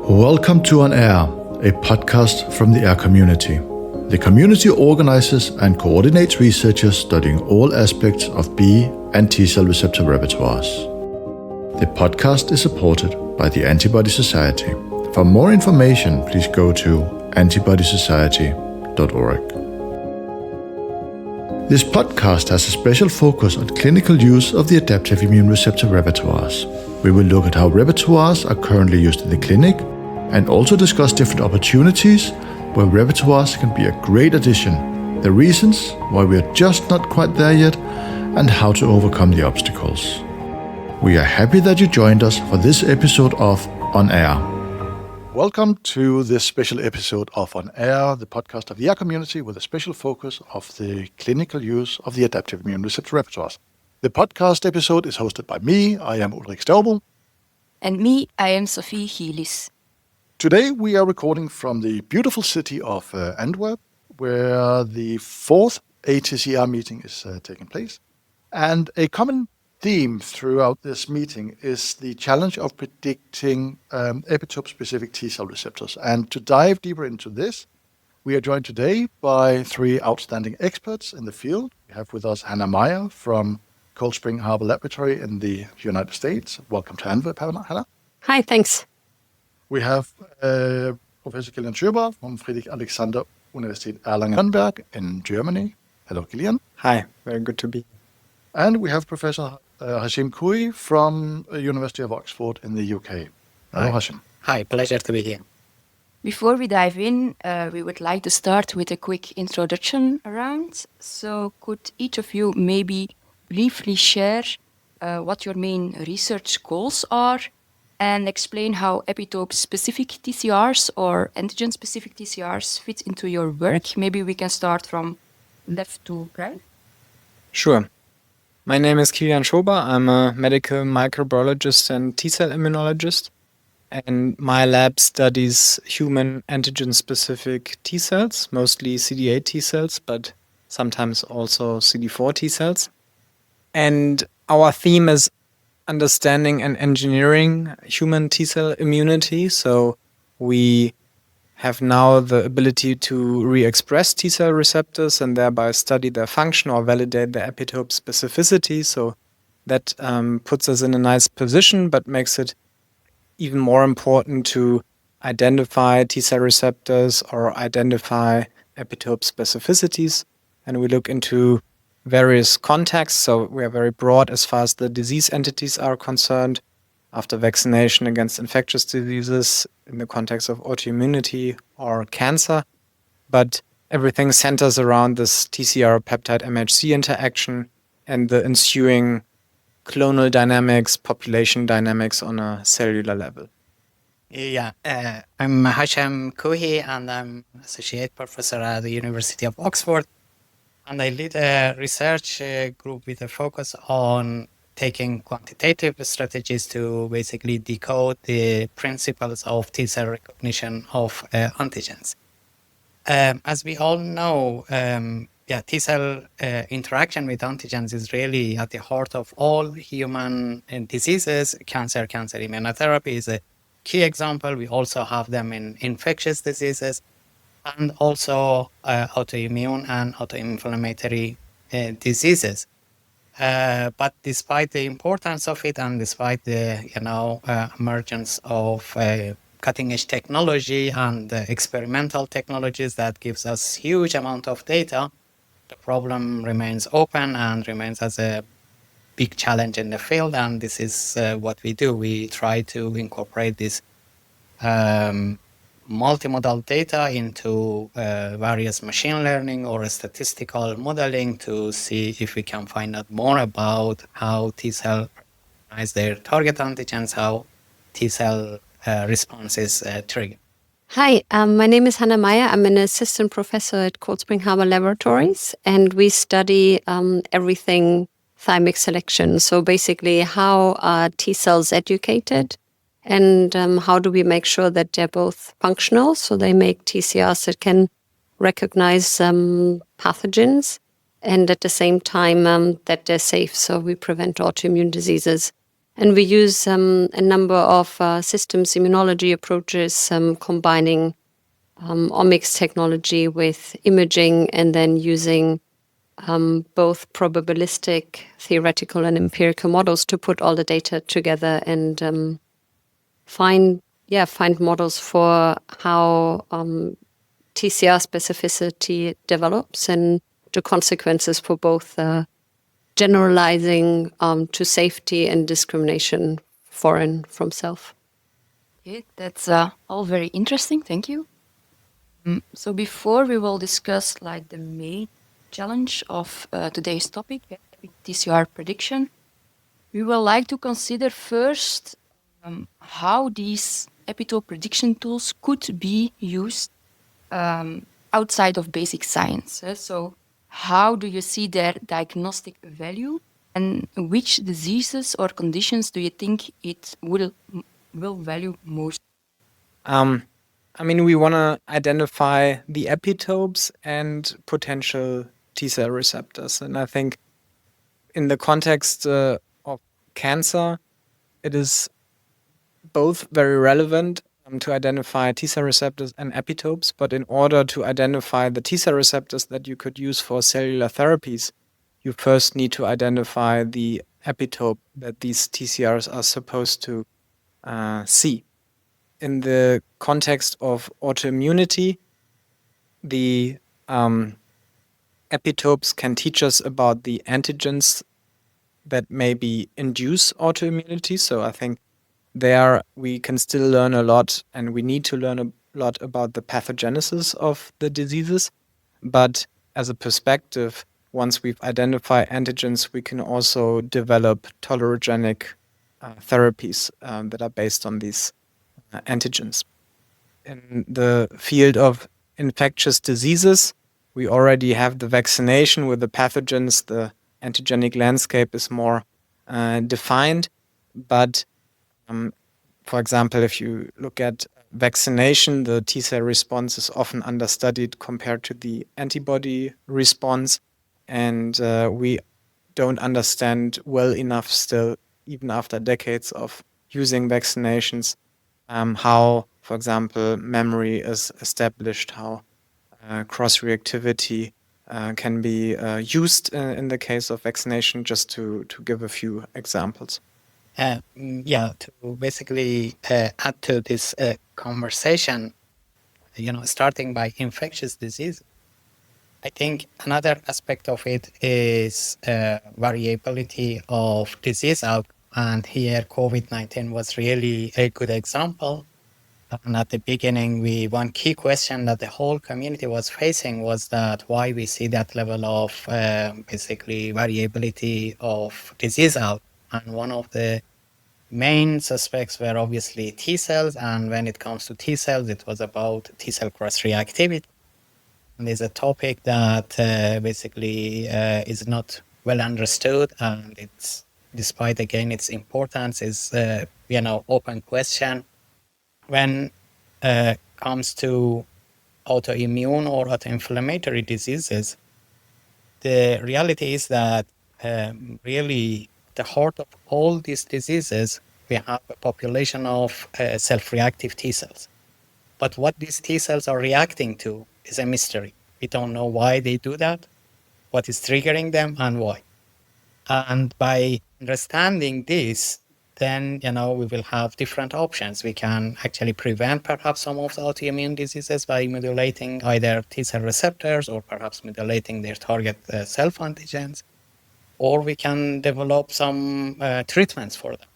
Welcome to On Air, a podcast from the airr community. The community organizes and coordinates researchers studying all aspects of B and T cell receptor repertoires. The podcast is supported by the Antibody Society. For more information, please go to antibodysociety.org. This podcast has a special focus on clinical use of the adaptive immune receptor repertoires. We will look at how repertoires are currently used in the clinic and also discuss different opportunities where repertoires can be a great addition, the reasons why we are just not quite there yet, and how to overcome the obstacles. We are happy that you joined us for this episode of On Air. Welcome to this special episode of On Air, the podcast of the airr community with a special focus of the clinical use of the adaptive immune receptor repertoires. The podcast episode is hosted by me, I am Ulrik Stervbo. And me, I am Sofie Gielis. Today we are recording from the beautiful city of Antwerp, where the fourth TCR meeting is taking place. And a common theme throughout this meeting is the challenge of predicting epitope-specific T cell receptors. And to dive deeper into this, we are joined today by three outstanding experts in the field. We have with us Meyer from Cold Spring Harbor Laboratory in the United States. Welcome to Antwerp, Hannah. Hi, thanks. We have Professor Kilian from Friedrich-Alexander-Universität Erlangen-Nürnberg in Germany. Hello, Kilian. Hi, very good to be here. And we have Professor Hashem Koohy from University of Oxford in the UK. Hello, Hashem. Hi, pleasure to be here. Before we dive in, we would like to start with a quick introduction around. So could each of you maybe briefly share what your main research goals are and explain how epitope-specific TCRs or antigen-specific TCRs fit into your work? Maybe we can start from left to right. Sure. My name is Kilian. I'm a medical microbiologist and T-cell immunologist, and my lab studies human antigen-specific T cells, mostly CD8 T cells, but sometimes also CD4 T cells. And our theme is understanding and engineering human T cell immunity. So we have now the ability to re-express T cell receptors and thereby study their function or validate their epitope specificity. So that puts us in a nice position, but makes it even more important to identify T cell receptors or identify epitope specificities. And we look into various contexts. So we are very broad as far as the disease entities are concerned. After vaccination against infectious diseases in the context of autoimmunity or cancer. But everything centers around this TCR peptide MHC interaction and the ensuing clonal dynamics, population dynamics on a cellular level. Yeah, I'm Hashem Koohy, and I'm associate professor at the University of Oxford. And I lead a research group with a focus on taking quantitative strategies to basically decode the principles of T cell recognition of antigens. As we all know, T cell interaction with antigens is really at the heart of all human diseases. Cancer immunotherapy is a key example. We also have them in infectious diseases and also autoimmune and autoinflammatory diseases. But despite the importance of it and despite the emergence of cutting-edge technology and experimental technologies that gives us huge amount of data, the problem remains open and remains as a big challenge in the field. And this is what we do. We try to incorporate this multimodal data into various machine learning or statistical modeling to see if we can find out more about how T cell recognize their target antigens, how T cell responses trigger. Hi, my name is Meyer. I'm an assistant professor at Cold Spring Harbor Laboratories, and we study everything thymic selection. So basically, how are T cells educated? And how do we make sure that they're both functional, so they make TCRs that can recognize pathogens, and at the same time that they're safe, so we prevent autoimmune diseases. And we use a number of systems immunology approaches, combining omics technology with imaging, and then using both probabilistic, theoretical, and empirical models to put all the data together and find models for how TCR specificity develops and the consequences for both generalizing to safety and discrimination foreign from self. Okay, that's all very interesting. Thank you. So before we will discuss like the main challenge of today's topic, TCR prediction, we would like to consider first how these epitope prediction tools could be used outside of basic science. So how do you see their diagnostic value, and which diseases or conditions do you think it will value most? I mean, we want to identify the epitopes and potential T-cell receptors. And I think in the context of cancer, it is both very relevant to identify T-cell receptors and epitopes. But in order to identify the T-cell receptors that you could use for cellular therapies, you first need to identify the epitope that these TCRs are supposed to see. In the context of autoimmunity, the epitopes can teach us about the antigens that maybe induce autoimmunity. So I think there we can still learn a lot, and we need to learn a lot about the pathogenesis of the diseases. But as a perspective, once we've identified antigens, we can also develop tolerogenic therapies that are based on these antigens. In the field of infectious diseases, we already have the vaccination with the pathogens. The antigenic landscape is more defined. But for example, if you look at vaccination, the T-cell response is often understudied compared to the antibody response. And we don't understand well enough still, even after decades of using vaccinations, how, for example, memory is established, how cross-reactivity can be used in the case of vaccination, just to give a few examples. To basically add to this conversation, starting by infectious disease, I think another aspect of it is variability of disease outcome. And here COVID-19 was really a good example. And at the beginning, one key question that the whole community was facing was that why we see that level of basically variability of disease outcome. And one of the main suspects were obviously T cells. And when it comes to T cells, it was about T cell cross-reactivity. And it's a topic that basically is not well understood, and it's, despite again its importance, is open question. When comes to autoimmune or autoinflammatory diseases, the reality is that really the heart of all these diseases, we have a population of self-reactive T cells. But what these T cells are reacting to is a mystery. We don't know why they do that, what is triggering them, and why. And by understanding this, then we will have different options. We can actually prevent perhaps some of the autoimmune diseases by modulating either T cell receptors or perhaps modulating their target self-antigens, or we can develop some treatments for them.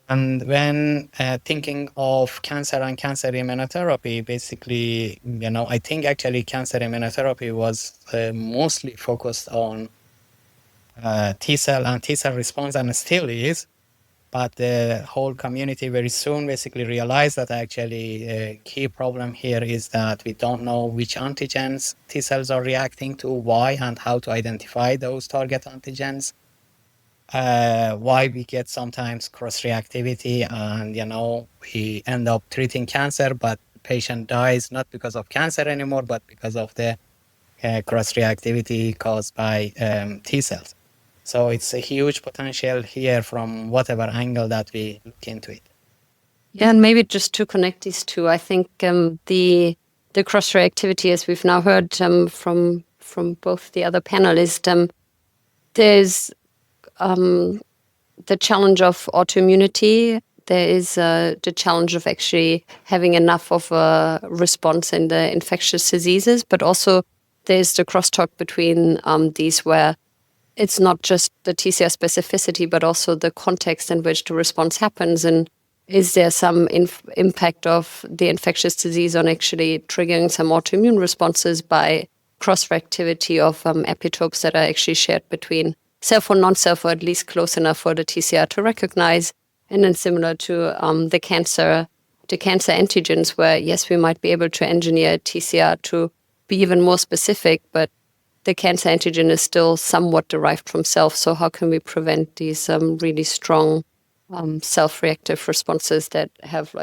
And when thinking of cancer and cancer immunotherapy, basically, I think actually cancer immunotherapy was mostly focused on T cell and T cell response, and still is. But the whole community very soon basically realized that actually a key problem here is that we don't know which antigens T cells are reacting to, why, and how to identify those target antigens. Why we get sometimes cross-reactivity, and we end up treating cancer, but the patient dies not because of cancer anymore, but because of the cross-reactivity caused by T cells. So it's a huge potential here from whatever angle that we look into it. Yeah, and maybe just to connect these two, I think the cross-reactivity, as we've now heard from both the other panelists, there's the challenge of autoimmunity. There is the challenge of actually having enough of a response in the infectious diseases, but also there's the crosstalk between these where it's not just the TCR specificity, but also the context in which the response happens. And is there some impact of the infectious disease on actually triggering some autoimmune responses by cross-reactivity of epitopes that are actually shared between self or non-self, or at least close enough for the TCR to recognize? And then similar to the cancer antigens, where yes, we might be able to engineer TCR to be even more specific, but the cancer antigen is still somewhat derived from self. So how can we prevent these really strong self-reactive responses that have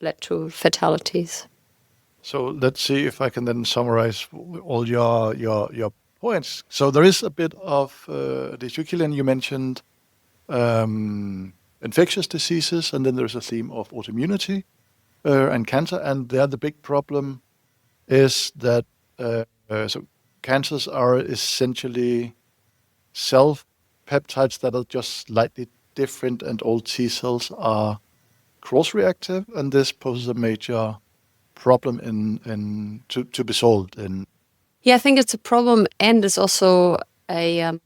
led to fatalities? So let's see if I can then summarize all your points. So there is a bit of this. Kilian, you mentioned infectious diseases, and then there's a theme of autoimmunity and cancer. And there, the big problem is that so cancers are essentially self-peptides that are just slightly different, and all T cells are cross-reactive, and this poses a major problem to be solved. Yeah, I think it's a problem, and it's also a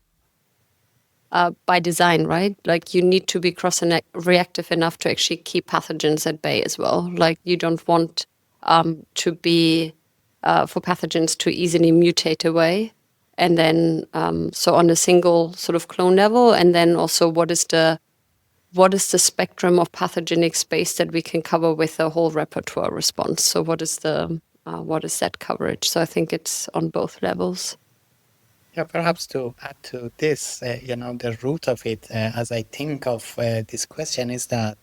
by design, right? Like you need to be cross-reactive enough to actually keep pathogens at bay as well. Like you don't want to be for pathogens to easily mutate away, and then so on a single sort of clone level, and then also what is the spectrum of pathogenic space that we can cover with a whole repertoire response? So what is that coverage? So I think it's on both levels. Yeah, perhaps to add to this, the root of it, as I think of this question, is that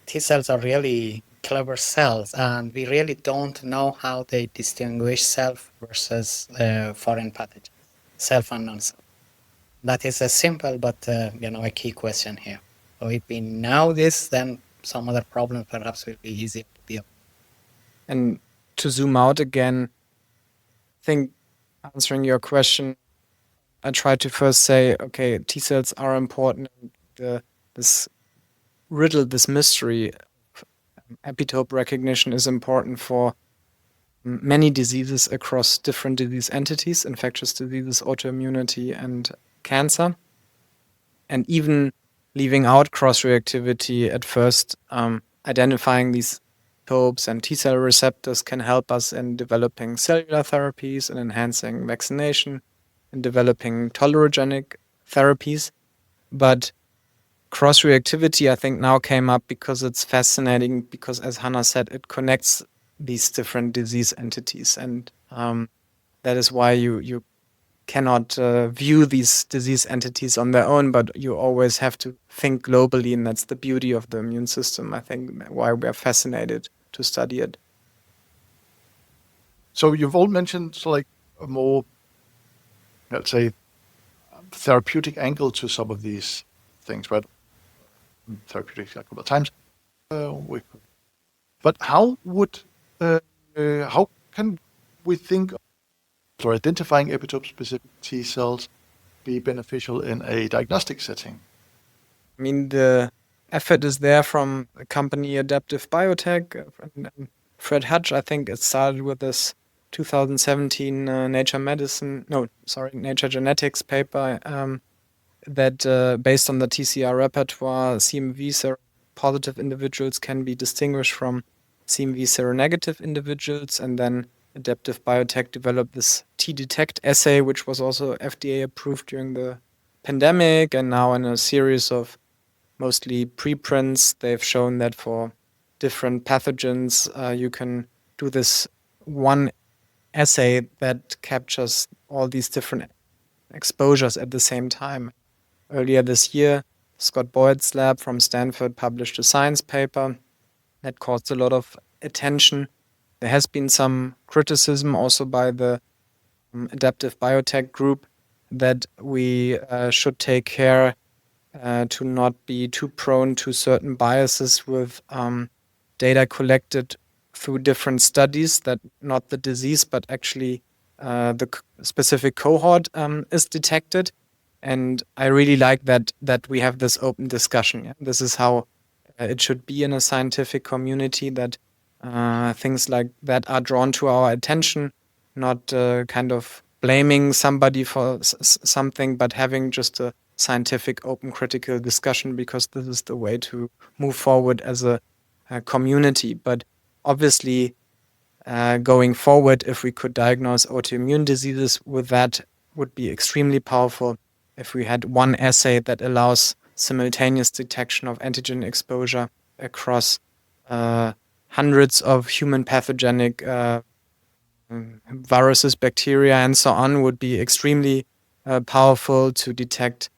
T cells are really clever cells, and we really don't know how they distinguish self versus foreign pathogens, self and non-self. That is a simple but a key question here. So if we know this, then some other problems perhaps will be easier to deal with. And to zoom out again, I think answering your question, I try to first say, okay, T cells are important. This riddle, this mystery, epitope recognition is important for many diseases across different disease entities, infectious diseases, autoimmunity, and cancer. And even leaving out cross-reactivity at first, identifying these epitopes and T-cell receptors can help us in developing cellular therapies and enhancing vaccination and developing tolerogenic therapies. But cross-reactivity, I think, now came up because it's fascinating, because, as Hannah said, it connects these different disease entities. And that is why you cannot view these disease entities on their own, but you always have to think globally, and that's the beauty of the immune system, I think, why we are fascinated to study it. So you've all mentioned like a more, let's say, therapeutic angle to some of these things, but therapeutic a couple of times. But how can we think for identifying epitope-specific T cells be beneficial in a diagnostic setting? I mean, the effort is there from the company Adaptive Biotech and Fred Hutch. I think it started with this 2017 Nature Genetics paper that based on the TCR repertoire, CMV seropositive individuals can be distinguished from CMV seronegative individuals, and then Adaptive Biotech developed this T-Detect assay, which was also FDA approved during the pandemic, and now in a series of mostly preprints, they've shown that for different pathogens, you can do this one assay that captures all these different exposures at the same time. Earlier this year, Scott Boyd's lab from Stanford published a science paper that caused a lot of attention. There has been some criticism also by the Adaptive Biotech group that we should take care to not be too prone to certain biases with data collected through different studies, that not the disease, but actually the specific cohort is detected. And I really like that we have this open discussion. Yeah? This is how it should be in a scientific community, that things like that are drawn to our attention, not kind of blaming somebody for something, but having just a scientific, open, critical discussion, because this is the way to move forward as a community. But obviously, going forward, if we could diagnose autoimmune diseases with that, would be extremely powerful. If we had one assay that allows simultaneous detection of antigen exposure across hundreds of human pathogenic viruses, bacteria, and so on, would be extremely powerful to detect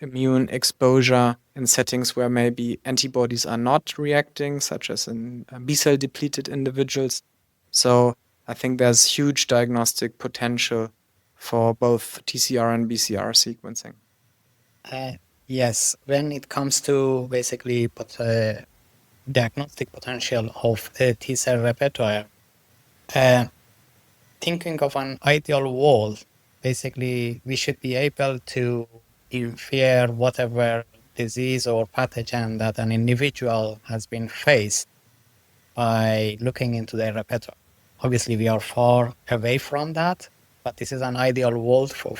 immune exposure in settings where maybe antibodies are not reacting, such as in B-cell depleted individuals. So I think there's huge diagnostic potential for both TCR and BCR sequencing. Yes, when it comes to basically diagnostic potential of the T-cell repertoire, thinking of an ideal world, basically we should be able to infer whatever disease or pathogen that an individual has been faced by looking into their repertoire. Obviously, we are far away from that, but this is an ideal world for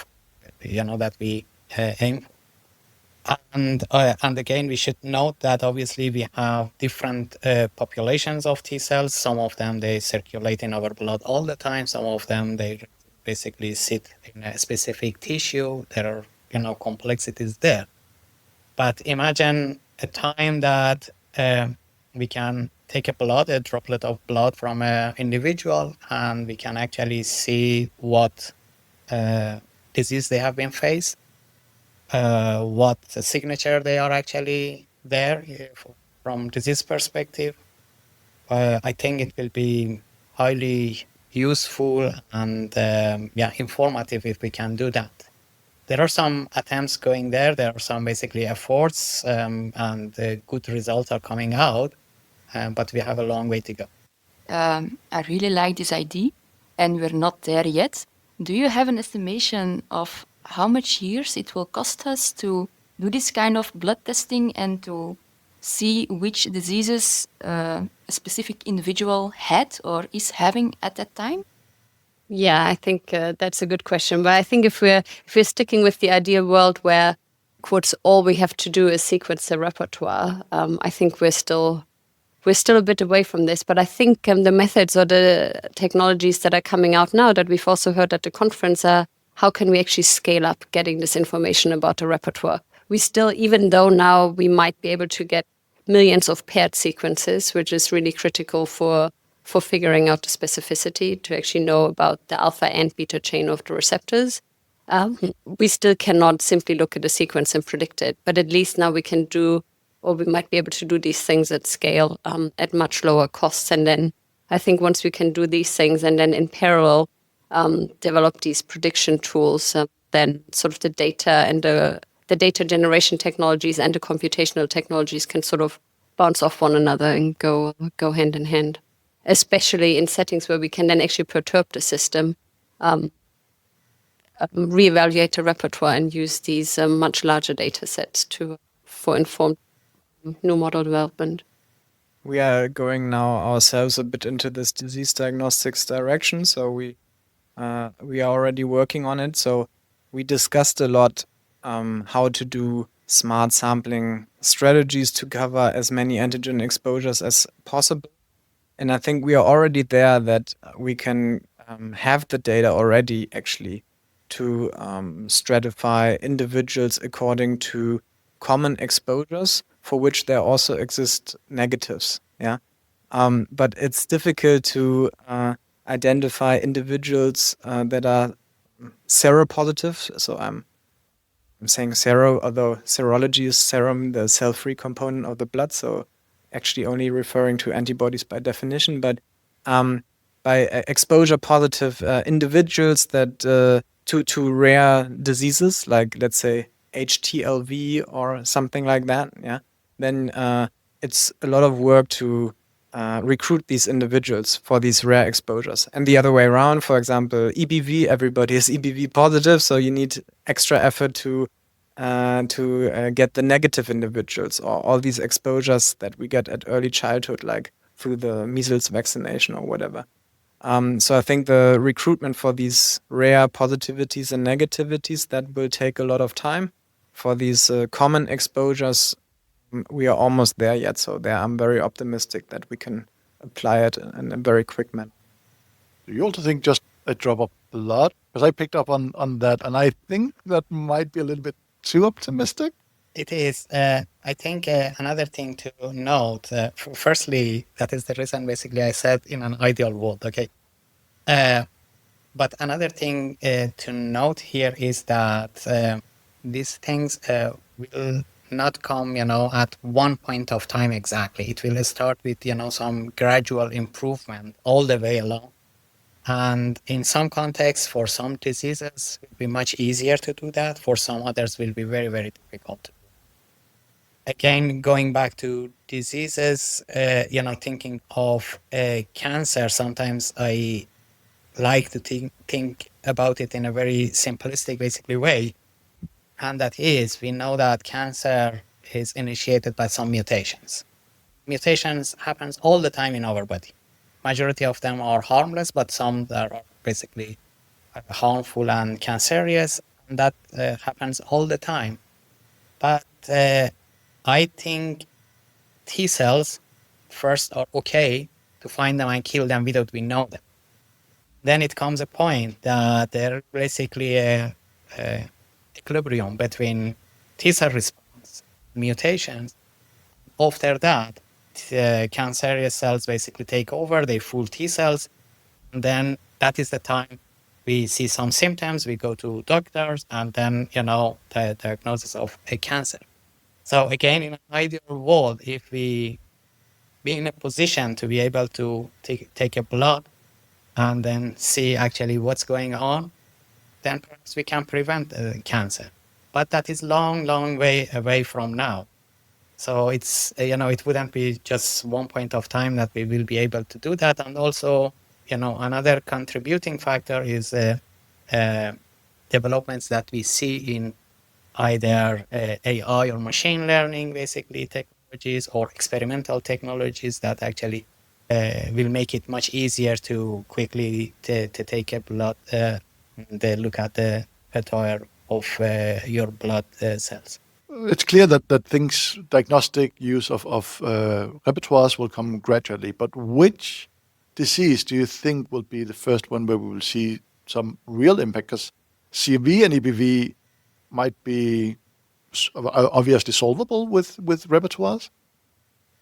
that we aim for. And again, we should note that obviously we have different populations of T cells. Some of them, they circulate in our blood all the time. Some of them, they basically sit in a specific tissue. There are, complexities there. But imagine a time that we can take a droplet of blood from an individual, and we can actually see what disease they have been faced, what signature they are actually there from disease perspective. I think it will be highly useful and informative if we can do that. There are some attempts going there. There are some basically efforts, and good results are coming out, but we have a long way to go. I really like this idea, and we're not there yet. Do you have an estimation of how much years it will cost us to do this kind of blood testing and to see which diseases a specific individual had or is having at that time? Yeah, I think that's a good question. But I think if we're sticking with the ideal world where, quotes, all we have to do is sequence the repertoire, I think we're still a bit away from this. But I think the methods or the technologies that are coming out now that we've also heard at the conference are how can we actually scale up getting this information about the repertoire. We still, even though now we might be able to get millions of paired sequences, which is really critical for figuring out the specificity, to actually know about the alpha and beta chain of the receptors. We still cannot simply look at the sequence and predict it, but at least now we can do, or we might be able to do these things at scale at much lower costs. And then I think once we can do these things and then in parallel develop these prediction tools, then sort of the data and the data generation technologies and the computational technologies can sort of bounce off one another and go hand in hand, especially in settings where we can then actually perturb the system, reevaluate the repertoire and use these much larger data sets for informed new model development. We are going now ourselves a bit into this disease diagnostics direction, so we are already working on it. So we discussed a lot how to do smart sampling strategies to cover as many antigen exposures as possible. And I think we are already there, that we can have the data already actually to stratify individuals according to common exposures for which there also exist negatives. Yeah, but it's difficult to identify individuals that are seropositive. So I'm saying sero, although serology is serum, the cell-free component of the blood. So actually only referring to antibodies by definition, but by exposure positive individuals that to rare diseases, like let's say HTLV or something like that, yeah, then it's a lot of work to recruit these individuals for these rare exposures. And the other way around, for example, EBV, everybody is EBV positive, so you need extra effort to get the negative individuals, or all these exposures that we get at early childhood, like through the measles vaccination or whatever. So I think the recruitment for these rare positivities and negativities, that will take a lot of time. For these common exposures, we are almost there yet. So there I'm very optimistic that we can apply it in a very quick manner. Do you also think just a drop of blood? Because I picked up on that, and I think that might be a little bit too optimistic. It is. I think another thing to note, firstly, that is the reason basically I said in an ideal world, okay? But another thing to note here is that these things will not come, at one point of time exactly. It will start with, some gradual improvement all the way along. And in some contexts, for some diseases, it will be much easier to do that. For some others, will be very, very difficult. Again, going back to diseases, thinking of cancer, sometimes I like to think about it in a very simplistic, basically way. And that is, we know that cancer is initiated by some mutations. Mutations happens all the time in our body. Majority of them are harmless, but some that are basically harmful and cancerous. And that happens all the time. But I think T cells first are okay to find them and kill them without we know them. Then it comes a point that there's basically a equilibrium between T cell response, mutations. After that, cancerous cells basically take over, they fool T cells, and then that is the time we see some symptoms, we go to doctors, and then, the diagnosis of a cancer. So again, in an ideal world, if we be in a position to be able to take a blood and then see actually what's going on, then perhaps we can prevent cancer. But that is long, long way away from now. So it's, it wouldn't be just one point of time that we will be able to do that. And also, another contributing factor is developments that we see in either AI or machine learning, basically technologies, or experimental technologies that actually will make it much easier to quickly to take a blood, they look at the pattern of your blood cells. It's clear that diagnostic use of repertoires will come gradually, but which disease do you think will be the first one where we will see some real impact? Because CV and EBV might be obviously solvable with repertoires,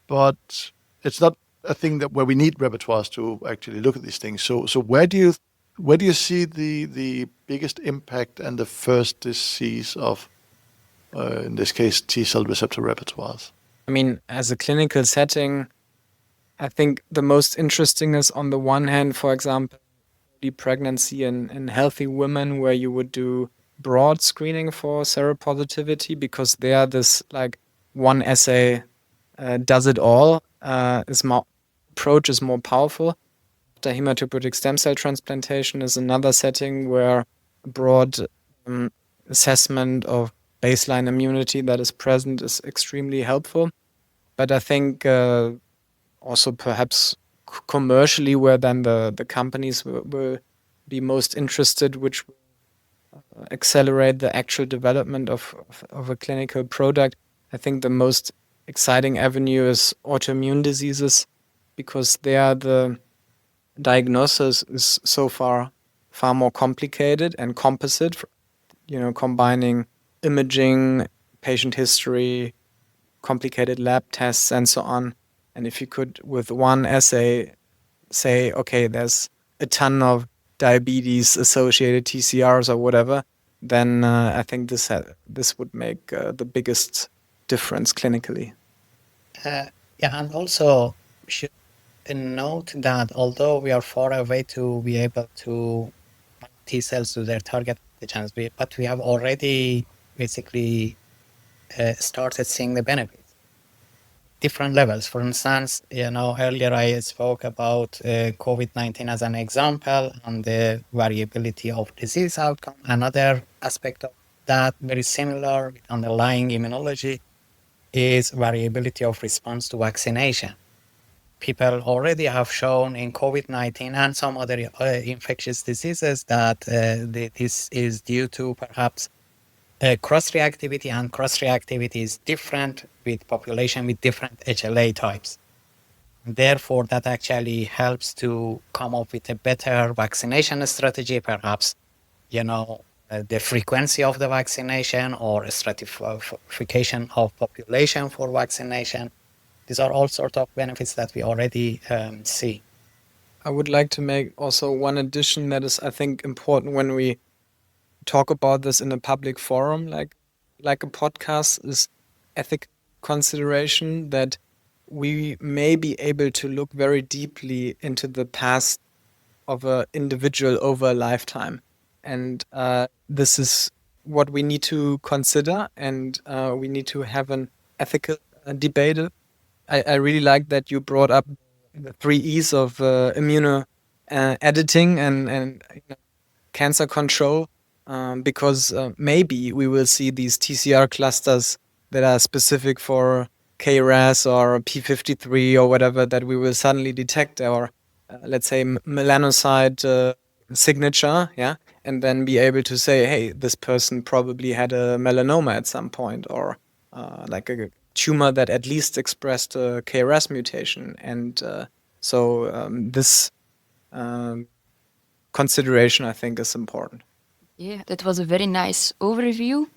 but it's not a thing where we need repertoires to actually look at these things. So where do you see the biggest impact and the first disease of, in this case, T cell receptor repertoires? I mean, as a clinical setting, I think the most interesting is, on the one hand, for example, early pregnancy in healthy women, where you would do broad screening for seropositivity, because there this one assay does it all. Approach is more powerful. After hematopoietic stem cell transplantation is another setting where broad assessment of baseline immunity that is present is extremely helpful. But I think also perhaps commercially, where then the companies will be most interested, which will accelerate the actual development of a clinical product. I think the most exciting avenue is autoimmune diseases, because there the diagnosis is so far more complicated and composite, combining imaging, patient history, complicated lab tests, and so on. And if you could, with one assay, say, okay, there's a ton of diabetes-associated TCRs or whatever, then I think this would make the biggest difference clinically. And also should note that although we are far away to be able to T cells to their target the chance. But we have already basically started seeing the benefits. Different levels. For instance, earlier I spoke about COVID-19 as an example and the variability of disease outcome. Another aspect of that, very similar with underlying immunology, is variability of response to vaccination. People already have shown in COVID-19 and some other infectious diseases that this is due to perhaps cross-reactivity, and cross-reactivity is different with population with different HLA types. Therefore, that actually helps to come up with a better vaccination strategy, perhaps, the frequency of the vaccination or a stratification of population for vaccination. These are all sorts of benefits that we already see. I would like to make also one addition that is, I think, important when we talk about this in a public forum, like a podcast, is ethical consideration that we may be able to look very deeply into the past of an individual over a lifetime. And this is what we need to consider, and we need to have an ethical debate. I really like that you brought up the 3 E's of immuno editing and cancer control, because maybe we will see these TCR clusters that are specific for KRAS or P53 or whatever that we will suddenly detect, or let's say melanocyte signature, and then be able to say, hey, this person probably had a melanoma at some point, or like a tumor that at least expressed a KRAS mutation. And so this consideration, I think, is important. Yeah, that was a very nice overview.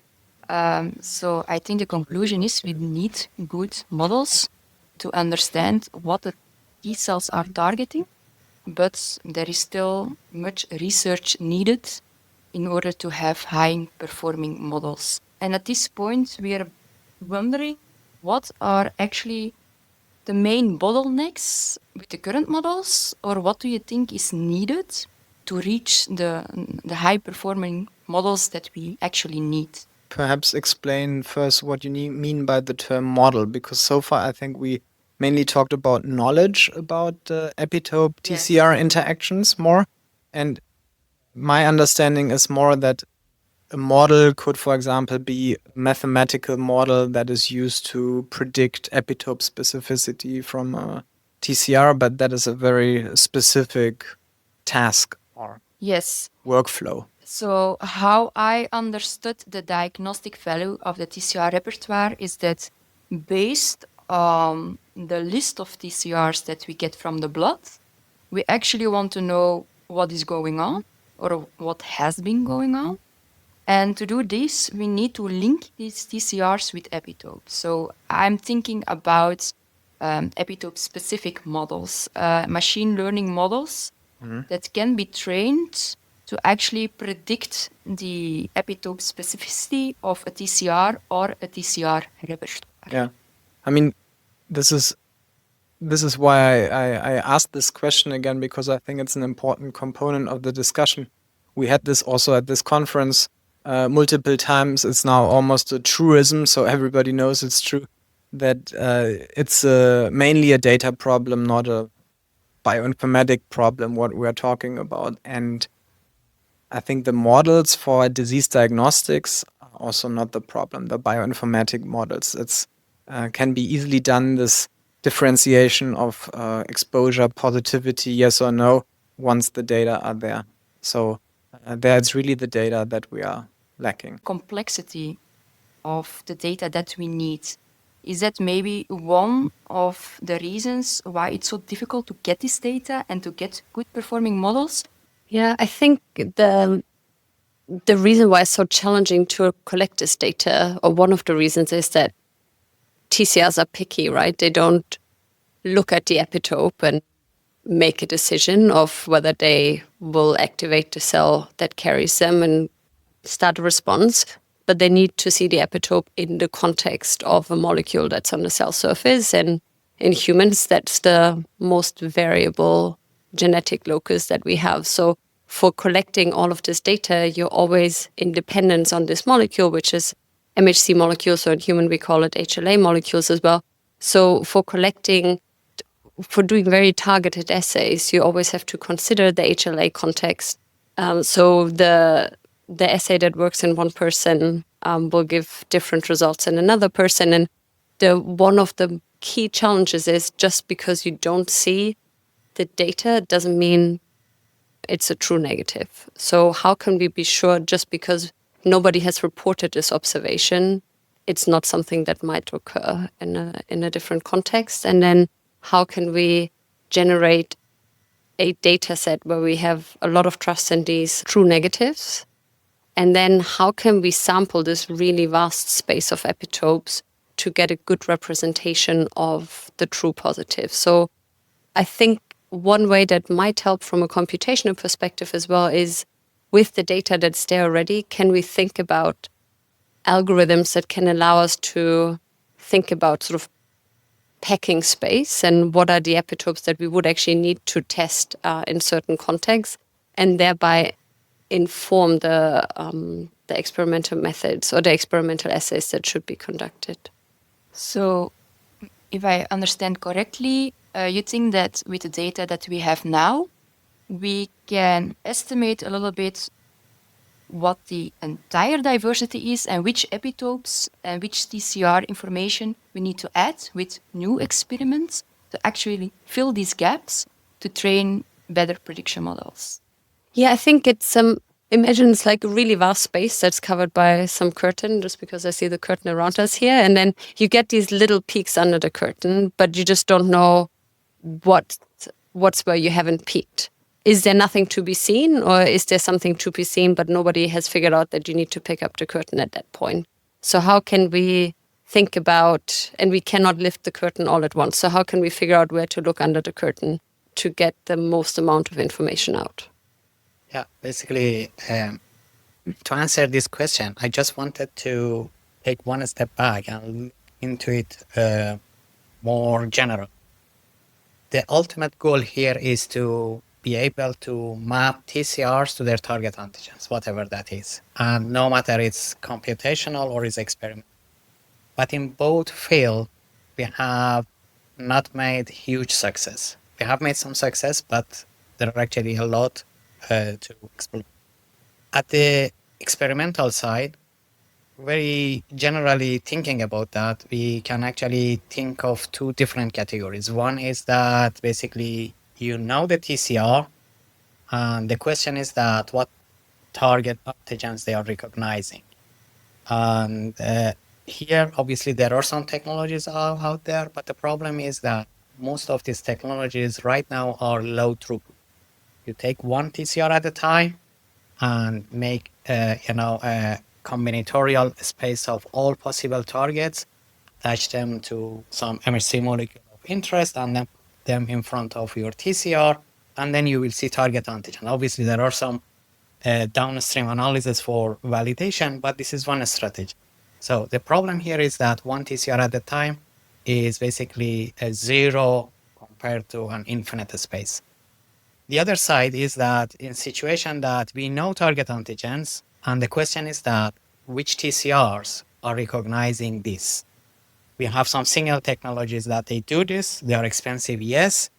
So I think the conclusion is we need good models to understand what the T cells are targeting, but there is still much research needed in order to have high-performing models. And at this point, we are wondering what are actually the main bottlenecks with the current models, or what do you think is needed to reach the high-performing models that we actually need? Perhaps explain first what you mean by the term model, because so far I think we mainly talked about knowledge about epitope TCR interactions more. And my understanding is more that a model could, for example, be a mathematical model that is used to predict epitope specificity from a TCR, but that is a very specific task or workflow. So how I understood the diagnostic value of the TCR repertoire is that based on the list of TCRs that we get from the blood, we actually want to know what is going on or what has been going on. And to do this, we need to link these TCRs with epitopes. So I'm thinking about epitope-specific models, machine learning models that can be trained to actually predict the epitope specificity of a TCR or a TCR repertoire. Yeah, I mean, this is why I asked this question again, because I think it's an important component of the discussion. We had this also at this conference multiple times. It's now almost a truism, so everybody knows it's true, that it's mainly a data problem, not a bioinformatic problem, what we're talking about. And I think the models for disease diagnostics are also not the problem, the bioinformatic models. It's can be easily done, this differentiation of exposure, positivity, yes or no, once the data are there. So there it's really the data that we are lacking. Complexity of the data that we need. Is that maybe one of the reasons why it's so difficult to get this data and to get good performing models? Yeah, I think the reason why it's so challenging to collect this data, or one of the reasons, is that TCRs are picky, right? They don't look at the epitope and make a decision of whether they will activate the cell that carries them and start a response, but they need to see the epitope in the context of a molecule that's on the cell surface. And in humans, that's the most variable genetic locus that we have. So for collecting all of this data, you're always in dependence on this molecule, which is MHC molecules, so in human we call it HLA molecules as well. So for doing very targeted assays, you always have to consider the HLA context. So the assay that works in one person will give different results in another person. And one of the key challenges is just because you don't see the data doesn't mean it's a true negative. So how can we be sure just because nobody has reported this observation, it's not something that might occur in a different context? And then how can we generate a data set where we have a lot of trust in these true negatives? And then how can we sample this really vast space of epitopes to get a good representation of the true positive? So I think one way that might help from a computational perspective as well is with the data that's there already, can we think about algorithms that can allow us to think about sort of packing space and what are the epitopes that we would actually need to test in certain contexts, and thereby inform the experimental methods or the experimental assays that should be conducted. So, if I understand correctly, you think that with the data that we have now, we can estimate a little bit what the entire diversity is and which epitopes and which TCR information we need to add with new experiments to actually fill these gaps to train better prediction models. Yeah, I think it's imagine it's like a really vast space that's covered by some curtain, just because I see the curtain around us here, and then you get these little peaks under the curtain, but you just don't know what's where you haven't peeked. Is there nothing to be seen, or is there something to be seen but nobody has figured out that you need to pick up the curtain at that point? So how can we think about, and we cannot lift the curtain all at once, so how can we figure out where to look under the curtain to get the most amount of information out? Yeah, basically, to answer this question, I just wanted to take one step back and look into it more general. The ultimate goal here is to be able to map TCRs to their target antigens, whatever that is. And no matter it's computational or it's experimental. But in both fields, we have not made huge success. We have made some success, but there are actually a lot to explore. At the experimental side, very generally thinking about that, we can actually think of two different categories. One is that basically you know the TCR, and the question is that what target antigens they are recognizing. And here, obviously, there are some technologies out there, but the problem is that most of these technologies right now are low throughput. You take one TCR at a time and make a combinatorial space of all possible targets, attach them to some MHC molecule of interest, and then put them in front of your TCR, and then you will see target antigen. Obviously, there are some downstream analysis for validation, but this is one strategy. So the problem here is that one TCR at a time is basically a zero compared to an infinite space. The other side is that in situation that we know target antigens, and the question is that which TCRs are recognizing this. We have some single technologies that they do this. They are expensive, yes.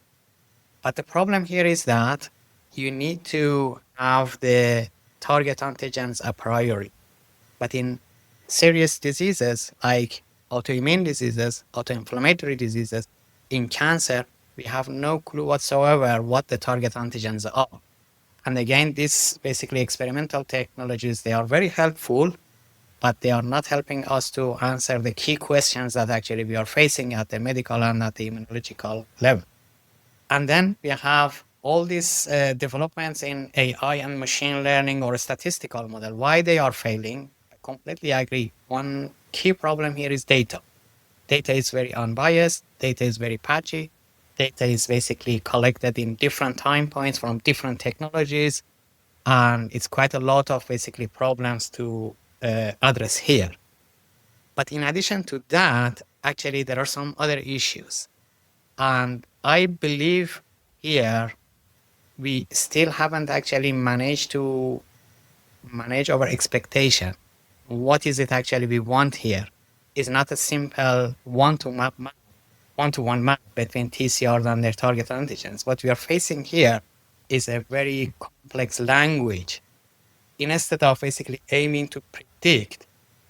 But the problem here is that you need to have the target antigens a priori. But in serious diseases like autoimmune diseases, autoinflammatory diseases, in cancer, we have no clue whatsoever what the target antigens are. And again, these basically experimental technologies, they are very helpful, but they are not helping us to answer the key questions that actually we are facing at the medical and at the immunological level. And then we have all these developments in AI and machine learning or a statistical model. Why they are failing? I completely agree. One key problem here is data. Data is very unbiased. Data is very patchy. Data is basically collected in different time points from different technologies. And it's quite a lot of basically problems to address here. But in addition to that, actually, there are some other issues. And I believe here we still haven't actually managed to manage our expectation. What is it actually we want here? It's not a simple one-to-one map between TCRs and their target antigens. What we are facing here is a very complex language. Instead of basically aiming to predict,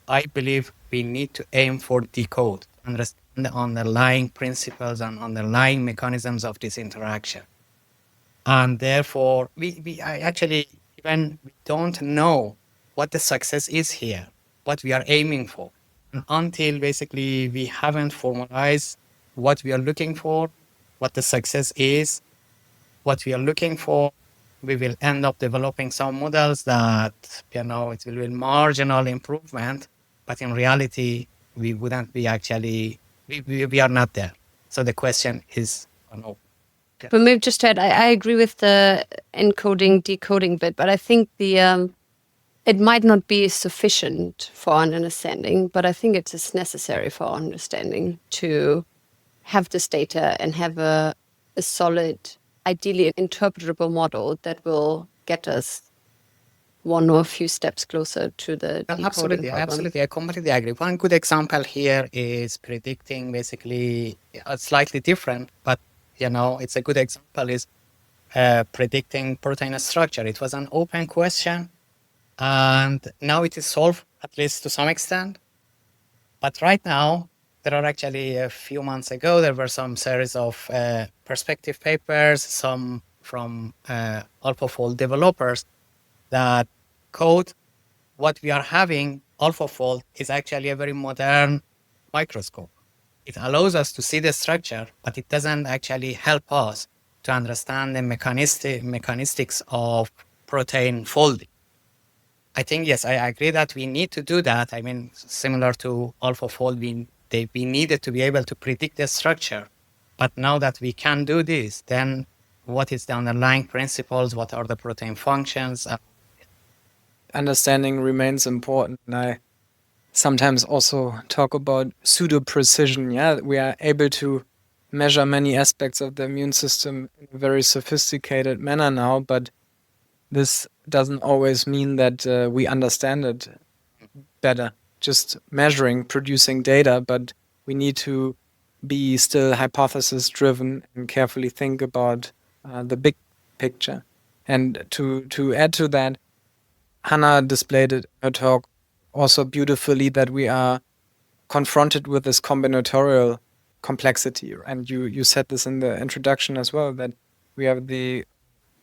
I believe we need to aim for decode, understand the underlying principles and underlying mechanisms of this interaction. And therefore, I actually, even we don't know what the success is here, what we are aiming for. And until basically we haven't formalized what we are looking for, what the success is, what we are looking for, we will end up developing some models that, it will be marginal improvement, but in reality, we wouldn't be actually, we are not there. So the question is, But maybe just to add, I agree with the encoding, decoding bit, but I think it might not be sufficient for our understanding, but I think it is necessary for our understanding to have this data and have a solid, ideally interpretable model that will get us one or a few steps closer to the decoding Absolutely, problem. absolutely. I completely agree. One good example here is predicting basically slightly different, but it's a good example is predicting protein structure. It was an open question, and now it is solved, at least to some extent. But right now, there are actually a few months ago, there were some series of perspective papers, some from AlphaFold developers that code what we are having. AlphaFold is actually a very modern microscope. It allows us to see the structure, but it doesn't actually help us to understand the mechanistics of protein folding. I think, yes, I agree that we need to do that. I mean, similar to AlphaFold, we needed to be able to predict the structure. But now that we can do this, then what is the underlying principles? What are the protein functions? Understanding remains important. And I sometimes also talk about pseudo-precision. Yeah, we are able to measure many aspects of the immune system in a very sophisticated manner now, but this doesn't always mean that we understand it better. Just measuring, producing data, but we need to be still hypothesis-driven and carefully think about the big picture. And to add to that, Hannah displayed it in her talk also beautifully that we are confronted with this combinatorial complexity. And you said this in the introduction as well, that we have the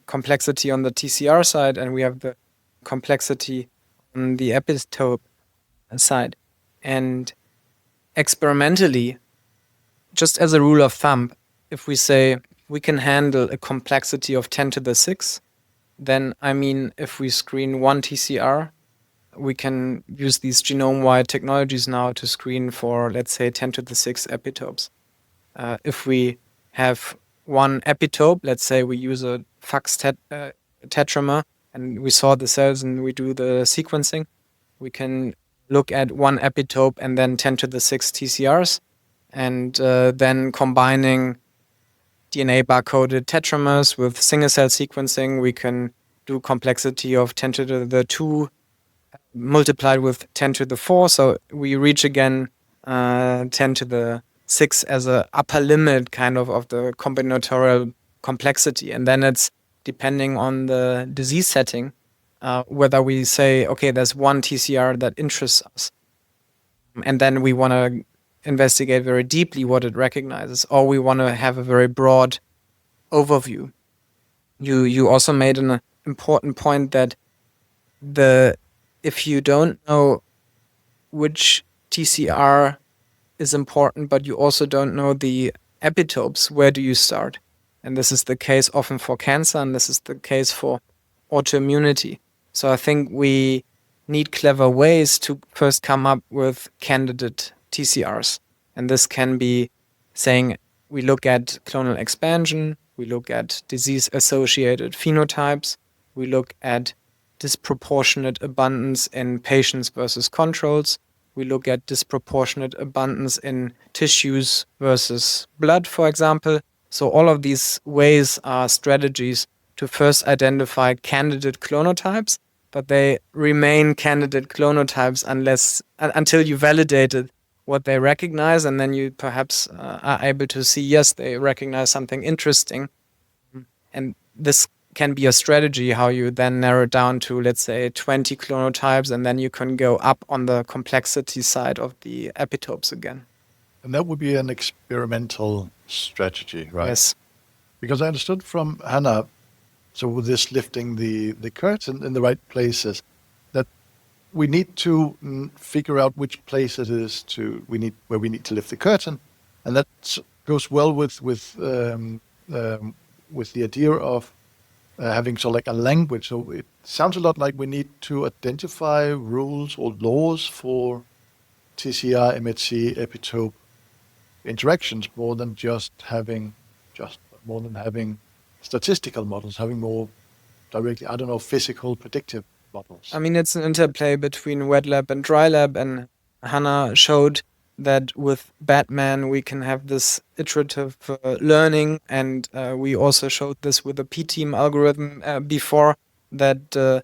complexity on the TCR side and we have the complexity on the epitope side. And experimentally, just as a rule of thumb, if we say we can handle a complexity of 10 to the 6, then, I mean, if we screen one TCR, we can use these genome-wide technologies now to screen for, let's say, 10 to the 6 epitopes. If we have one epitope, let's say we use a FAX tetramer, and we sort the cells and we do the sequencing, we can look at one epitope and then 10 to the 6 TCRs, and then combining DNA barcoded tetramers with single cell sequencing, we can do complexity of 10 to the 2 multiplied with 10 to the 4. So we reach again 10 to the 6 as a upper limit kind of the combinatorial complexity. And then it's depending on the disease setting, whether we say, okay, there's one TCR that interests us. And then we want to investigate very deeply what it recognizes, or we want to have a very broad overview. You also made an important point that if you don't know which TCR is important, but you also don't know the epitopes, where do you start? And this is the case often for cancer, and this is the case for autoimmunity. So I think we need clever ways to first come up with candidate TCRs. And this can be saying we look at clonal expansion, we look at disease-associated phenotypes, we look at disproportionate abundance in patients versus controls, we look at disproportionate abundance in tissues versus blood, for example. So all of these ways are strategies to first identify candidate clonotypes, but they remain candidate clonotypes until you validated what they recognize, and then you perhaps are able to see, yes, they recognize something interesting. And this can be a strategy how you then narrow it down to, let's say, 20 clonotypes, and then you can go up on the complexity side of the epitopes again. And that would be an experimental strategy, right? Yes. Because I understood from Hannah, so with this lifting the curtain in the right places, that we need to figure out which place it is where we need to lift the curtain, and that goes well with the idea of having so like a language. So it sounds a lot like we need to identify rules or laws for TCR, MHC, epitope interactions more than having statistical models, having more directly, physical predictive models. I mean, it's an interplay between wet lab and dry lab, and Hannah showed that with Batman we can have this iterative learning, and we also showed this with the P-team algorithm before, that the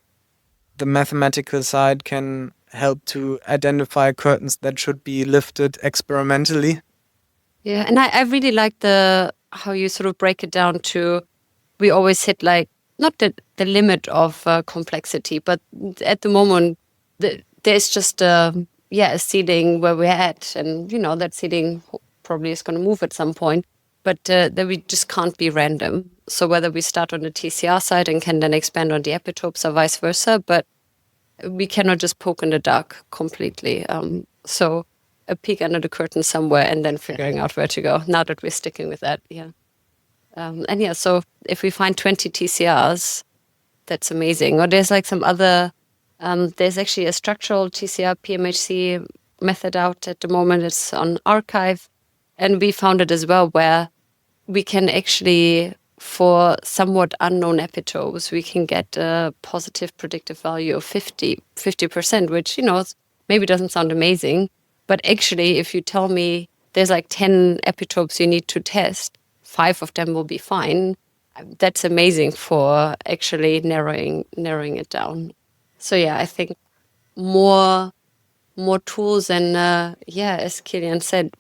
mathematical side can help to identify curtains that should be lifted experimentally. Yeah, and I really like how you sort of break it down to, we always hit like, not the limit of complexity, but at the moment, there's just a ceiling where we're at, and that ceiling probably is going to move at some point, but that we just can't be random. So whether we start on the TCR side and can then expand on the epitopes or vice versa, but we cannot just poke in the dark completely. So a peek under the curtain somewhere and then figuring out where to go, now that we're sticking with that. So if we find 20 TCRs, that's amazing. Or there's like some other, there's actually a structural TCR PMHC method out at the moment. It's on arXiv. And we found it as well, where we can actually, for somewhat unknown epitopes, we can get a positive predictive value of 50%, which, maybe doesn't sound amazing. But actually, if you tell me there's like 10 epitopes you need to test, 5 of them will be fine. That's amazing for actually narrowing it down. So I think more tools, and as Kilian said,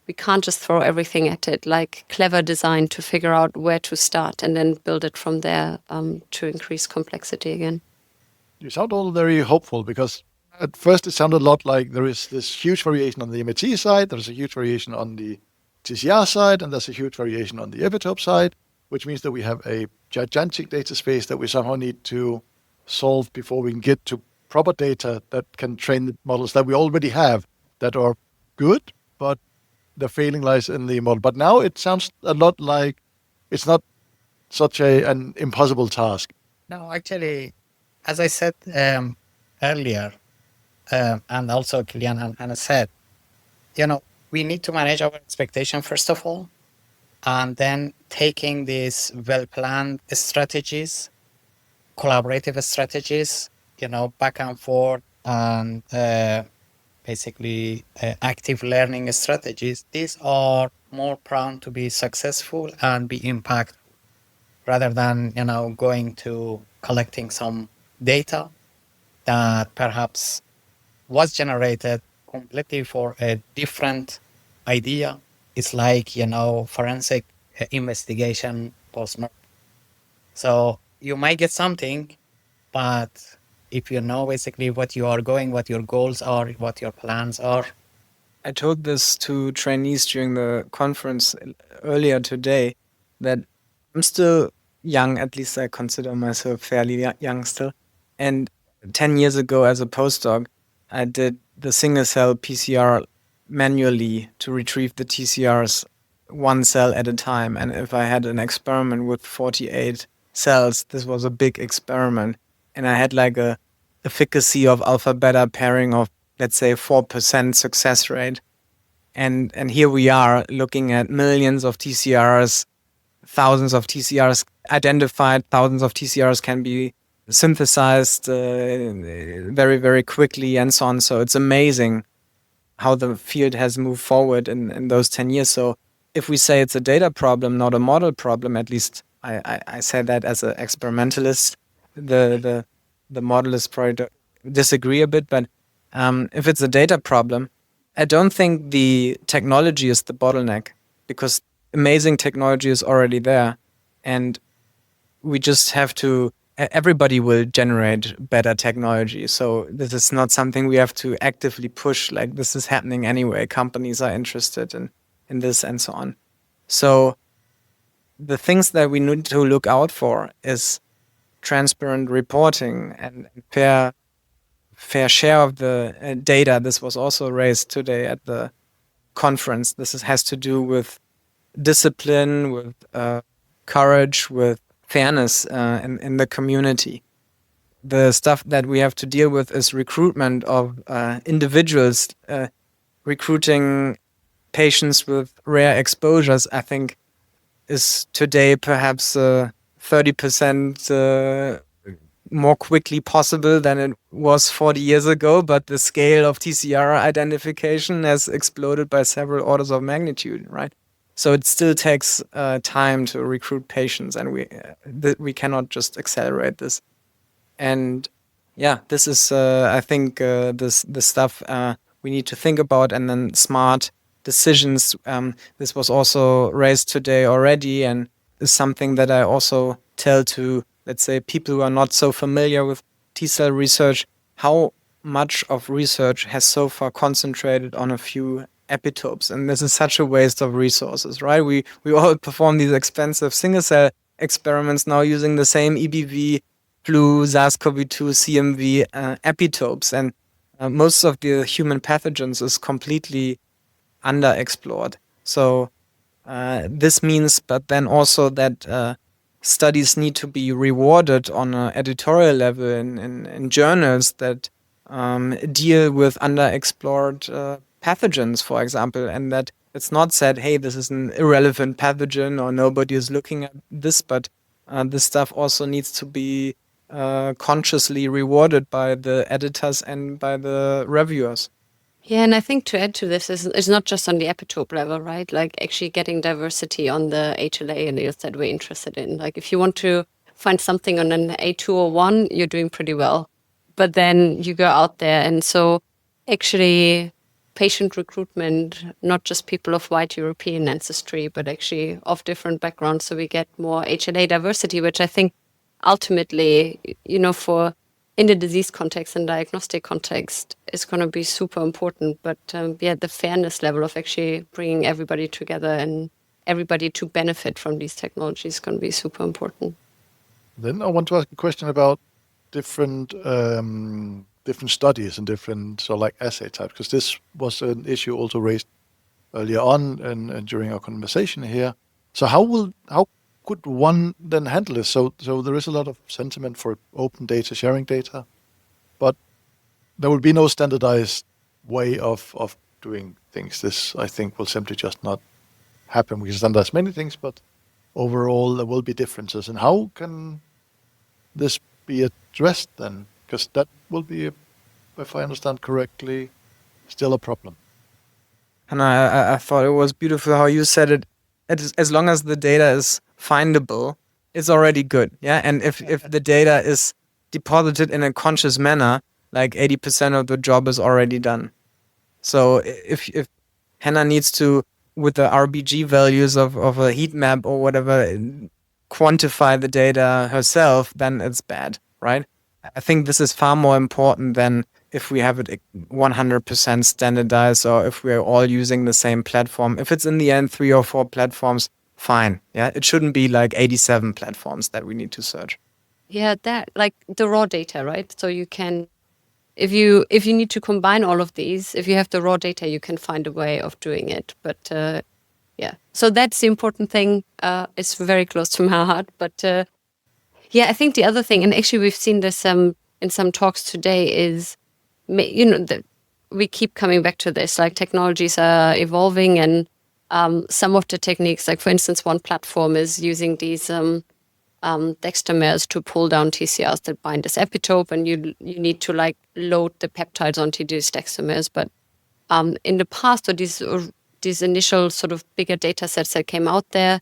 we can't just throw everything at it. Like clever design to figure out where to start and then build it from there to increase complexity again. You sound all very hopeful, because at first it sounded a lot like there is this huge variation on the MHC side, there's a huge variation on the TCR side, and there's a huge variation on the epitope side, which means that we have a gigantic data space that we somehow need to solve before we can get to proper data that can train the models that we already have that are good, but the failing lies in the model. But now it sounds a lot like it's not such an impossible task. No, actually, as I said earlier, and also Kilian and Hannah said, we need to manage our expectation first of all, and then taking these well-planned strategies, collaborative strategies, back and forth, and basically active learning strategies. These are more prone to be successful and be impactful, rather than going to collecting some data that perhaps was generated completely for a different idea. It's like, forensic investigation post-mortem. So you might get something, but if you know basically what you are going, what your goals are, what your plans are. I told this to trainees during the conference earlier today, that I'm still young, at least I consider myself fairly young still. And 10 years ago as a postdoc, I did the single-cell PCR manually to retrieve the TCRs one cell at a time. And if I had an experiment with 48 cells, this was a big experiment. And I had like a efficacy of alpha-beta pairing of, let's say, 4% success rate. And here we are looking at millions of TCRs, thousands of TCRs identified, thousands of TCRs can be synthesized very, very quickly and so on. So it's amazing how the field has moved forward in those 10 years. So if we say it's a data problem, not a model problem, at least I say that as an experimentalist. The modelists probably disagree a bit, but if it's a data problem, I don't think the technology is the bottleneck, because amazing technology is already there, and we just have to. Everybody will generate better technology, so this is not something we have to actively push. Like, this is happening anyway. Companies are interested in this and so on. So the things that we need to look out for is transparent reporting and fair share of the data. This was also raised today at the conference. This has to do with discipline, with courage, with fairness in the community. The stuff that we have to deal with is recruitment of individuals, recruiting patients with rare exposures, I think, is today perhaps 30% more quickly possible than it was 40 years ago, but the scale of TCR identification has exploded by several orders of magnitude, right? So it still takes time to recruit patients, and we cannot just accelerate this. And yeah, this is I think the stuff we need to think about, and then smart decisions. This was also raised today already, and is something that I also tell to, let's say, people who are not so familiar with T-cell research. How much of research has so far concentrated on a few epitopes, and this is such a waste of resources, right? We all perform these expensive single-cell experiments now using the same EBV, flu, SARS-CoV-2, CMV epitopes, and most of the human pathogens is completely underexplored. So this means, but then also that studies need to be rewarded on an editorial level in journals that deal with underexplored pathogens, for example, and that it's not said, hey, this is an irrelevant pathogen or nobody is looking at this, but this stuff also needs to be consciously rewarded by the editors and by the reviewers. Yeah, and I think to add to this is not just on the epitope level, right? Like actually getting diversity on the HLA alleles that we're interested in. Like if you want to find something on an A201, you're doing pretty well. But then you go out there, and so actually patient recruitment, not just people of white European ancestry, but actually of different backgrounds, so we get more HLA diversity, which I think ultimately, for in the disease context and diagnostic context is going to be super important. But the fairness level of actually bringing everybody together and everybody to benefit from these technologies is going to be super important. Then I want to ask a question about different studies and different assay types, because this was an issue also raised earlier on and during our conversation here. So how could one then handle this? So there is a lot of sentiment for open data, sharing data, but there will be no standardized way of doing things. This, I think, will simply just not happen. We can standardize many things, but overall there will be differences. And how can this be addressed then? Because that will be, if I understand correctly, still a problem. And I thought it was beautiful how you said it. As long as the data is findable, it's already good. Yeah, and if the data is deposited in a conscious manner, like 80% of the job is already done. So if Hannah needs to, with the RBG values of a heat map or whatever, quantify the data herself, then it's bad, right? I think this is far more important than if we have it 100% standardized or if we're all using the same platform. If it's in the end 3 or 4 platforms, fine. Yeah, it shouldn't be like 87 platforms that we need to search. Yeah, that like the raw data, right? So you can, if you need to combine all of these, if you have the raw data, you can find a way of doing it. But yeah, so that's the important thing. It's very close to my heart. But I think the other thing, and actually we've seen this in some talks today, is we keep coming back to this. Like technologies are evolving, and some of the techniques, like for instance, one platform is using these dextamers to pull down TCRs that bind this epitope, and you need to like load the peptides onto these dextamers. But in the past, or these initial sort of bigger data sets that came out there,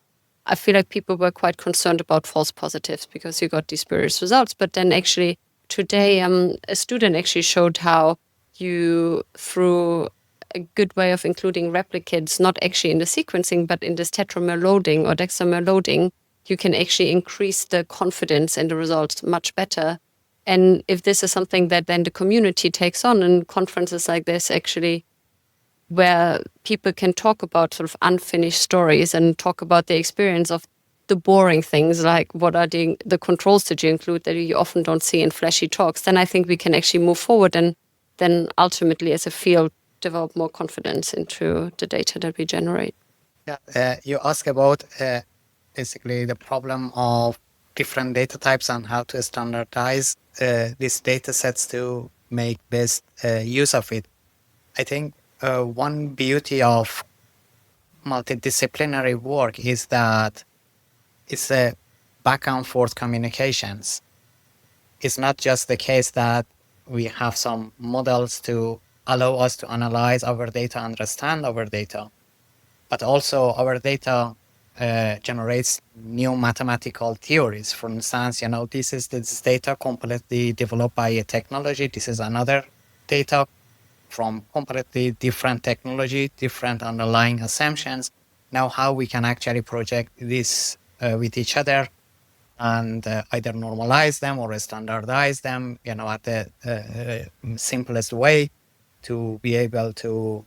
I feel like people were quite concerned about false positives because you got these spurious results. But then actually today, a student actually showed how you, through a good way of including replicates, not actually in the sequencing, but in this tetramer loading or dexamer loading, you can actually increase the confidence in the results much better. And if this is something that then the community takes on in conferences like this, actually, where people can talk about sort of unfinished stories and talk about the experience of the boring things, like what are the controls that you include that you often don't see in flashy talks, then I think we can actually move forward and then ultimately as a field develop more confidence into the data that we generate. Yeah, you ask about basically the problem of different data types and how to standardize these data sets to make best use of it. I think one beauty of multidisciplinary work is that it's a back and forth communications. It's not just the case that we have some models to allow us to analyze our data, understand our data, but also our data generates new mathematical theories. For instance, this is this data completely developed by a technology. This is another data from completely different technology, different underlying assumptions. Now, how we can actually project this with each other and either normalize them or standardize them, at the simplest way to be able to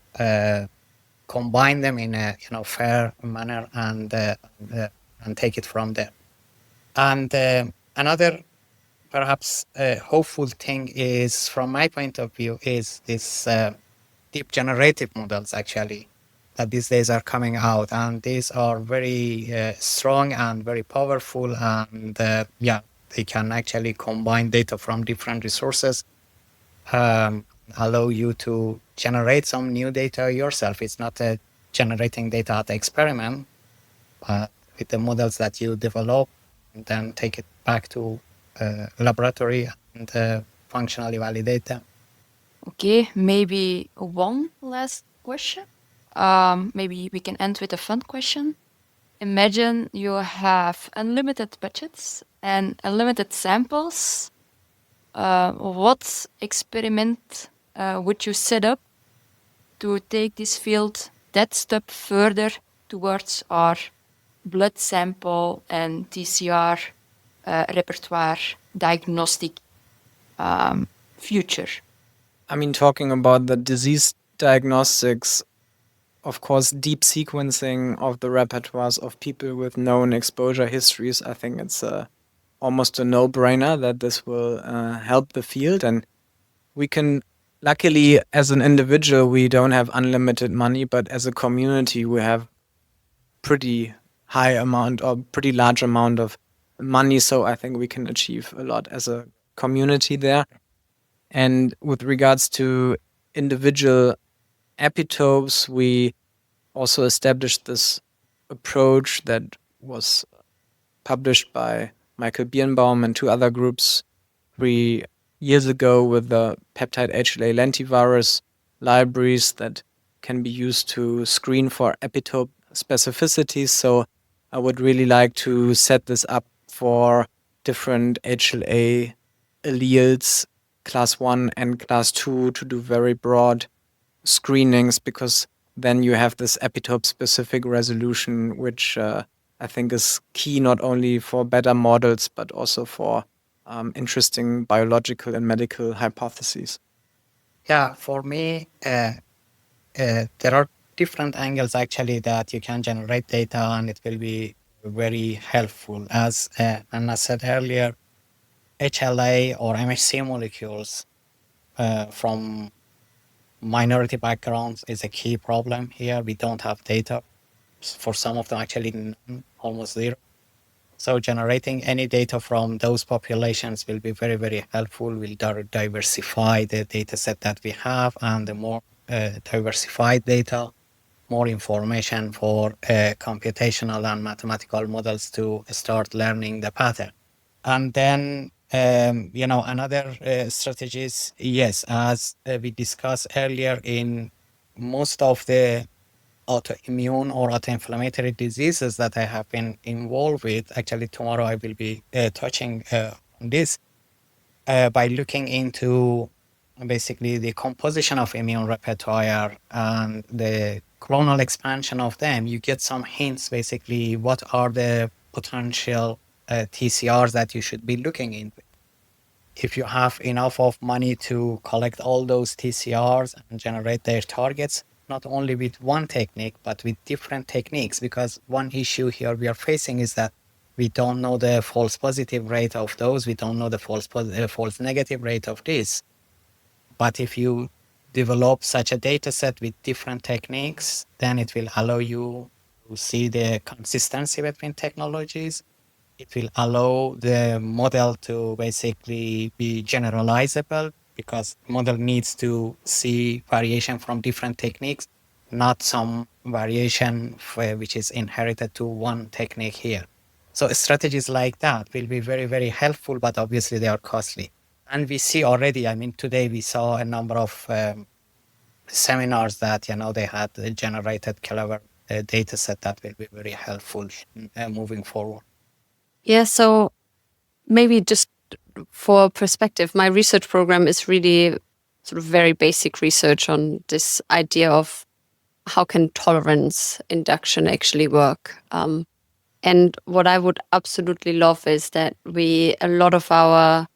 combine them in a fair manner and take it from there. And another perhaps hopeful thing is, from my point of view, is this deep generative models actually that these days are coming out, and these are very strong and very powerful, and they can actually combine data from different resources, allow you to generate some new data yourself. It's not generating data at the experiment, but with the models that you develop, and then take it back to laboratory and functionally validate them. Okay, maybe one last question. Maybe we can end with a fun question. Imagine you have unlimited budgets and unlimited samples. What experiment would you set up to take this field that step further towards our blood sample and TCR repertoire diagnostic future? I mean, talking about the disease diagnostics, of course, deep sequencing of the repertoires of people with known exposure histories, I think it's almost a no-brainer that this will help the field. And we can, luckily, as an individual, we don't have unlimited money, but as a community, we have pretty high amount or pretty large amount of money. So I think we can achieve a lot as a community there. And with regards to individual epitopes, we also established this approach that was published by Michael Birnbaum and two other groups 3 years ago with the peptide HLA lentivirus libraries that can be used to screen for epitope specificities. So I would really like to set this up for different HLA alleles, class 1 and class 2, to do very broad screenings, because then you have this epitope specific resolution, which I think is key not only for better models, but also for interesting biological and medical hypotheses. Yeah, for me, there are different angles actually that you can generate data, and it will be very helpful. As Anna said earlier, HLA or MHC molecules from minority backgrounds is a key problem here. We don't have data for some of them, actually almost zero. So generating any data from those populations will be very, very helpful. Will diversify the data set that we have, and the more diversified data, more information for computational and mathematical models to start learning the pattern. And then, another strategies, yes, as we discussed earlier, in most of the autoimmune or autoinflammatory diseases that I have been involved with. Actually, tomorrow I will be touching on this by looking into basically the composition of immune repertoire and the clonal expansion of them. You get some hints, basically, what are the potential TCRs that you should be looking into. If you have enough of money to collect all those TCRs and generate their targets, not only with one technique, but with different techniques, because one issue here we are facing is that we don't know the false positive rate of those. We don't know the false negative rate of this. But if you develop such a data set with different techniques, then it will allow you to see the consistency between technologies. It will allow the model to basically be generalizable, because the model needs to see variation from different techniques, not some variation which is inherited to one technique here. So strategies like that will be very, very helpful, but obviously they are costly. And we see already, I mean, today we saw a number of seminars that, they had generated clever data set that will be very helpful moving forward. Yeah, so maybe just for perspective, my research program is really sort of very basic research on this idea of how can tolerance induction actually work. And what I would absolutely love is that a lot of our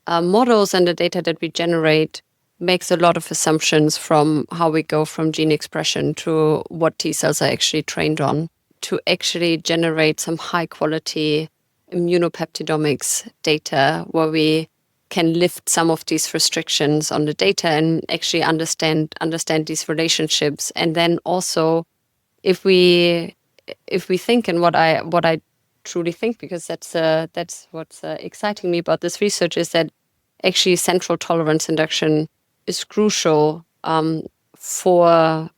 models and the data that we generate makes a lot of assumptions from how we go from gene expression to what T cells are actually trained on, to actually generate some high quality immunopeptidomics data where we can lift some of these restrictions on the data and actually understand these relationships. And then also, if we think, and what I truly think, because that's what's exciting me about this research, is that actually central tolerance induction is crucial for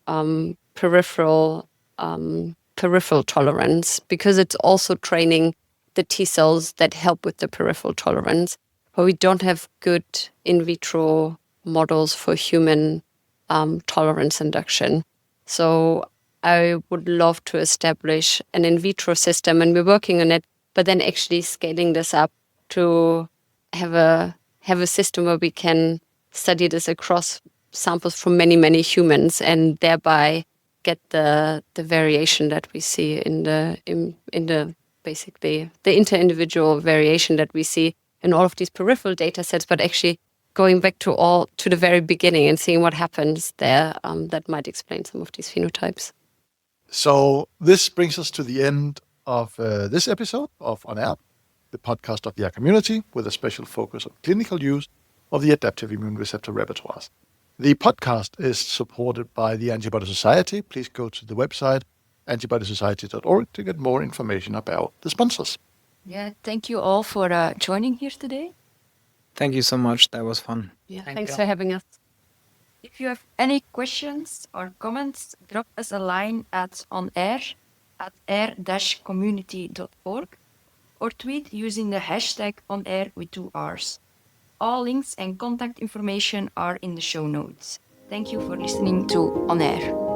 peripheral tolerance, because it's also training the T cells that help with the peripheral tolerance. But we don't have good in vitro models for human tolerance induction. So I would love to establish an in vitro system, and we're working on it, but then actually scaling this up to have a system where we can study this across samples from many, many humans, and thereby get the variation that we see in the basically the inter-individual variation that we see in all of these peripheral data sets, but actually going back to the very beginning and seeing what happens there, that might explain some of these phenotypes. So this brings us to the end of this episode of On Air, the podcast of the airr community, with a special focus on clinical use of the adaptive immune receptor repertoires. The podcast is supported by the Antibody Society. Please go to the website antibodysociety.org to get more information about the sponsors. Yeah, thank you all for joining here today. Thank you so much. That was fun. Yeah, Thank thanks you. for having us. If you have any questions or comments, drop us a line at airr@airr-community.org or tweet using the hashtag #OnAir with 2 R's. All links and contact information are in the show notes. Thank you for listening to On Air.